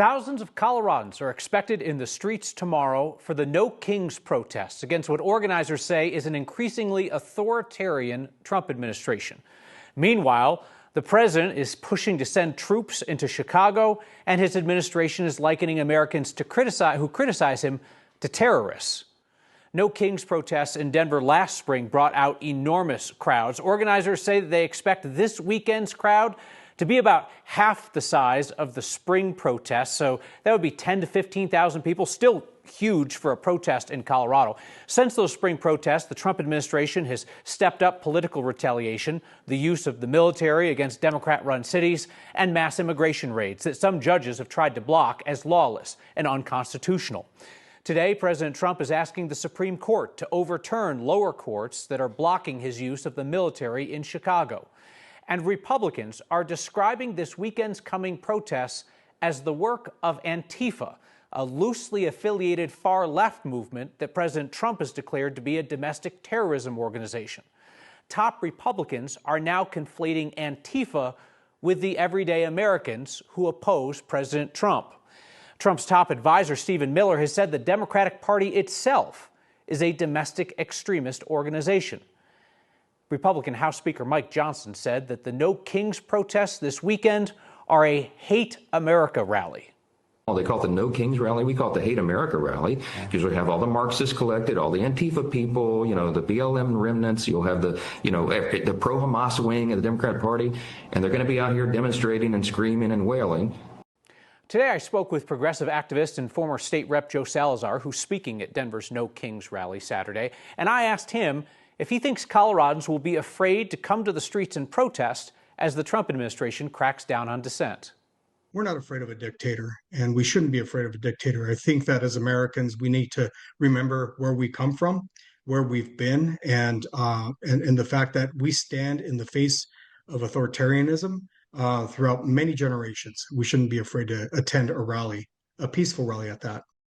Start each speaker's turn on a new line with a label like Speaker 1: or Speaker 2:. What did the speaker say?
Speaker 1: Thousands of Coloradans are expected in the streets tomorrow for the No Kings protests against what organizers say is an increasingly authoritarian Trump administration. Meanwhile, the president is pushing to send troops into Chicago, and his administration is likening Americans who criticize him to terrorists. No Kings protests in Denver last spring brought out enormous crowds. Organizers say that they expect this weekend's crowd to be about half the size of the spring protests, so that would be 10 to 15,000 people, still huge for a protest in Colorado. Since those spring protests, the Trump administration has stepped up political retaliation, the use of the military against Democrat-run cities, and mass immigration raids that some judges have tried to block as lawless and unconstitutional. Today, President Trump is asking the Supreme Court to overturn lower courts that are blocking his use of the military in Chicago. And Republicans are describing this weekend's coming protests as the work of Antifa, a loosely affiliated far-left movement that President Trump has declared to be a domestic terrorism organization. Top Republicans are now conflating Antifa with the everyday Americans who oppose President Trump. Trump's top advisor, Stephen Miller, has said the Democratic Party itself is a domestic extremist organization. Republican House Speaker Mike Johnson said that the No Kings protests this weekend are a Hate America rally.
Speaker 2: Well, they call it the No Kings rally. We call it the Hate America rally because we have all the Marxists collected, all the Antifa people, the BLM remnants. You'll have the pro-Hamas wing of the Democratic Party, and they're going to be out here demonstrating and screaming and wailing.
Speaker 1: Today, I spoke with progressive activist and former state rep Joe Salazar, who's speaking at Denver's No Kings rally Saturday, and I asked him if he thinks Coloradans will be afraid to come to the streets and protest as the Trump administration cracks down on dissent.
Speaker 3: We're not afraid of a dictator, and we shouldn't be afraid of a dictator. I think that as Americans, we need to remember where we come from, where we've been, and the fact that we stand in the face of authoritarianism throughout many generations. We shouldn't be afraid to attend a rally, a peaceful rally at that.